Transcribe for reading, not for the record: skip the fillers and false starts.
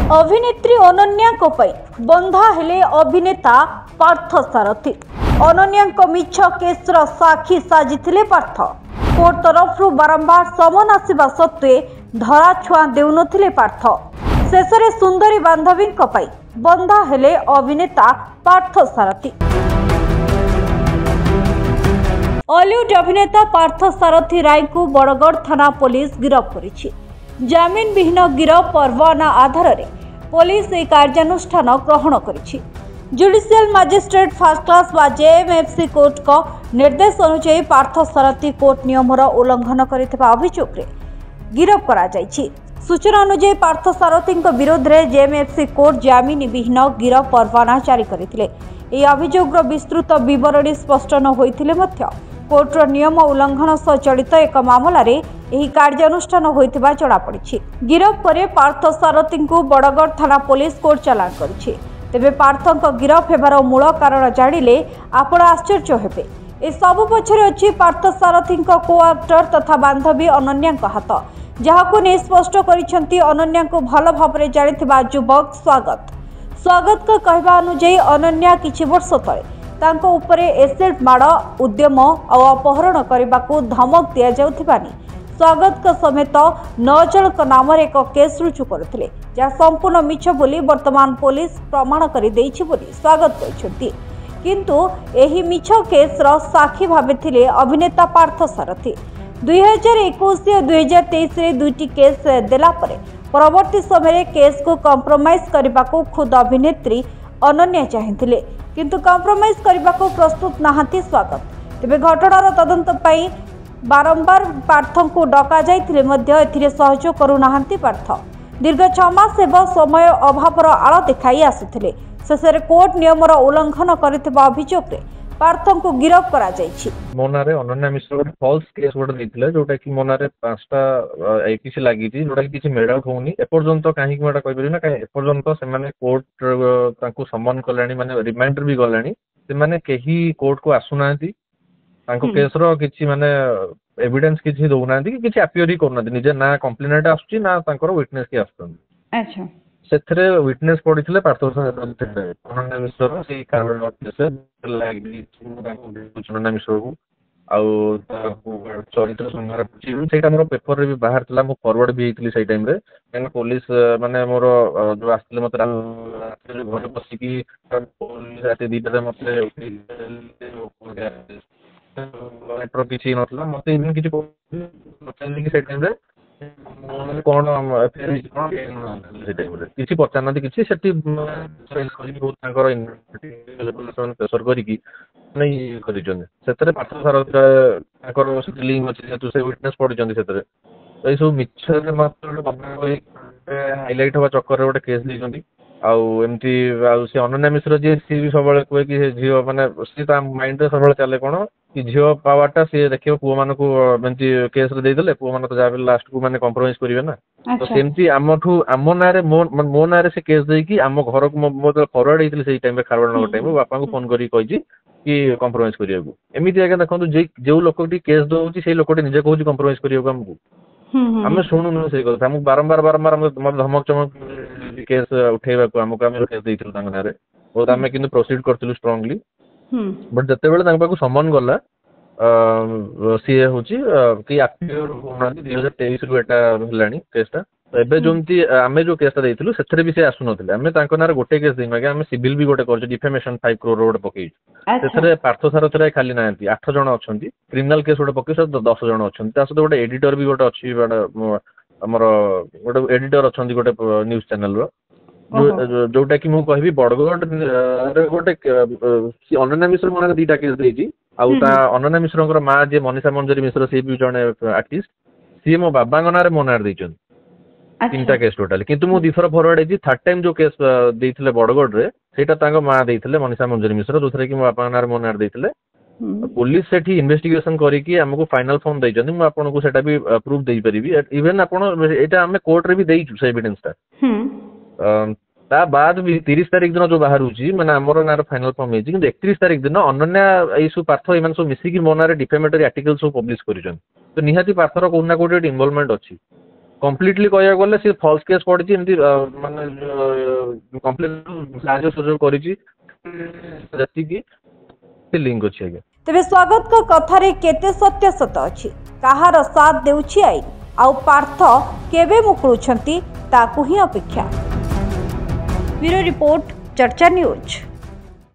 अभिनेत्री अनन्या बंधा हेले अभिनेता पार्थ सारथी। अनन्या मिछ केसर साक्षी साजिथिले पार्थ। कोर्ट तरफ बारंबार समन आसिबा सत्वे धरा छुआ देउनथिले पार्थ। शेषरे सुंदरी बांधवी बंधा हेले अभिनेता पार्थ सारथी। हॉलीवुड अभिनेता पार्थ सारथी राय को बड़गड़ थाना पुलिस गिरफ्त करिछि। जामिन विहीन गिरफ परवाना आधार रे पुलिस ए कार्यानुष्ठान ग्रहण करिछि। जुडिशियल मजिस्ट्रेट फर्स्ट क्लास व जेएमएफसी कोर्ट को निर्देश अनुसार पार्थ सारथी कोर्ट नियमर उल्लंघन करथिबा अभियोग रे गिरफ करा जायछि। सूचना अनुसार पार्थ सारथी विरोध में जेएमएफसी कोर्ट जामिन विहीन गिरफ परवाना जारी करथिले। ए अभियोगर विस्तृत विवरणी स्पष्ट न होइथिले मध्य कोर्टर नियम उल्लंघन सह जड़ित एक मामला रे एही कार्यानुष्ठान होइथिबा जणा पड़िछि। गिरफ परे पार्थ सारथी को बड़गड़ थाना पुलिस कोर्ट चालान करिछि। तेबे पार्थक गिरफ हेबार मूल कारण जानिले आपण आश्चर्य हेबे। ए सब पछरे अछि पार्थ सारथी को एक्टर तथा बांधवी अनन्या हाथ, जहाको ने स्पष्ट करिसेंती अनन्या को भल भाबरे जानिथिबा युवक स्वागत का कहबा अनुसार अनन्या किछि वर्ष तले तांको उपरे एसिड माड़ उद्यम और अपहरण करने को धमक दि जाउथिबानी स्वागत समेत 9 जन नाम एक केस रुजु करथिले, जहाँ संपूर्ण मिछ बोली वर्तमान पुलिस प्रमाण कर देइछि बोली स्वागत कहछंती। किंतु एही मिछ केस रो साक्षी भाबे थिले अभिनेता पार्थ सारथी। 2021 और 2023 रे दुईटी केस देला परे परवर्ती समय केस को कंप्रोमाइज करने को खुद अभिनेत्री अनन्या चाहिथिले, किंतु कंप्रोमाइज करने को प्रस्तुत नहांती स्वागत। तेबे घटनार तदंत पई बारंबार पार्थ को डका जाइथिले मध्य एथिरे सहयोग करू नहांती पार्थ। दीर्घ 6 मास हेब समय अभावर आड़ देखाई आसुथिले। शेषरे कोर्ट नियमर उल्लंघन करथिबा अभियोग रे पार्थ को गिरफ्त करा जायछि। मोनारे अनन्या मिश्र फॉल्स केस गोटे देथिले, जोटा कि मोनारे 5टा किछि लागिछि, जोटा कि किछि मेड आउट होउनी। एपर्यंत काहे कि मटा कहबेरि ना, काहे एपर्यंत से माने कोर्ट तांको सम्मान कलानी, माने रिमाइंडर भी गलानी। से माने केही कोर्ट को आसुनांती, तांको केस रो किछि माने एविडेंस किछि दउनांती, कि किछि अपियर ही करनांती। निजे ना कंप्लेनेंट आसुची ना तांकर विटनेस के आसुछन। अच्छा, सेथरे विटनेस पडिथिले पार्थ सारथी अनन्या मिश्र से कारण केस लागि अनन्या मिश्र को आउ चरित्र संहार सेटा मोर पेपर रे भी बाहर थिला। मो फॉरवर्ड भी हेतली सेई टाइम रे, एन पुलिस माने मोर जो आस्थिले मते घर बसी की पुलिस राते 2टा रे मते लेटर किछि नथला। मते इवन किछि पचारली कि सेई टाइम रे कौन किसी पचार किसी सेठी प्रेसर कर पार्थ सारथी लिंक अच्छी से विटनेस पढ़ी से सब मिछ हाइलाइट हवा चक्कर गोटे केस देती। आमती सी अनन्या मिश्र जी सी भी सब कहे कि झी मैंने सी माइंड सब चले कौन कि झी पावरटा सी देखिए पुओ मान को केस देदेले पुओ मान तो जहाँ लास्ट को मैंने कंप्रोमाइज करेंगे ना। तो सेमती आम ना मो ना से केस देकी आम घर को मो फरवर्ड होती से टाइम खारवाड़ टाइम बापा को फोन करके कि कंप्रोमाइज करने को। एमती आगे देखो जो लोक केस दौर से लोक निजे कहूँ कंप्रोमाइज करने आमको आम शुणुन से कथा बारंबार मत धमक चमक केस उठेवा को आमको आम केस देइथिलु तांग नारे और आम किंतु प्रोसीड करथिलु स्ट्रांगली। बट जते बेले तांग पाखु सम्मान गला सी होची कि अपियर होनांती 2023 रु एटा हलानी केसटा। तो एबे जोंती आमे जो केसटा देइथिलु सेथरे भी से आसु नथिले। आमे तांक नारे गोटे केस देइम आगे आमे सिविल भी गोटे करछ डिफेमेशन 5 करोड़ रोड पकेइ। सेथरे पार्थ सारथी खाली नांती 8 जण अछंती। क्रिमिनल केस गोटे पकेइ 10 जण अछंती। ता सहित गोटे एडिटर भी गोटे अछि हमर गोटे एडिटर अछंती गोटे न्यूज चैनल रो जोटा कि मु कहबी बड़गड़ गोटे अनन्या मिश्र मन 2टा केस देइची। आउ ता अनन्या मिश्र माँ जे मनीषा मंजरी मिश्र से भी जने आर्टिस्ट सी मो बाबा नारे मो नारे देइछन 3टा केस टोटाली। किंतु मु 2 थर फॉरवर्ड हेजी। थर्ड टाइम जो केस देइथिले बड़गड़ रे सेटा तांको माँ देइथिले मनीषा मंजरी मिश्र, दूसरे कि मो बाबा नारे मो नारे देइथिले। पुलिस सेठी इन्वेस्टिगेशन करिकि हमको फाइनल फॉर्म देइछन। मु आपन को सेटा भी प्रूफ देइ परिबी। इवन आपन एटा हमें कोर्ट रे भी देइछु से एविडेंस ता। ता बाद भी 30 तारीख दिन जो बाहर होची माने हमर नार फाइनल फॉर्म हेजी। कि 31 तारीख दिन अनन्या एसु पार्थ एमान सब मिसी कि मोनारे डिफेमेटरी आर्टिकल सब पब्लिश करिछन। तो निहाती पार्थर कोना कोटे इन्वॉल्वमेंट अछि। कम्प्लीटली कह गले सी फल्स केस पड़ी एमती माने कम्प्लीट साहय सुजोग करी लिंक अच्छी आज्ञा। तेरे स्वागत का कथारे केते सत्य सत अछि कहार साथ देउछि आईन आउ पार्थ केबे मुकुळुछंती ताकू ही अपेक्षा। ब्यूरो रिपोर्ट चर्चा न्यूज।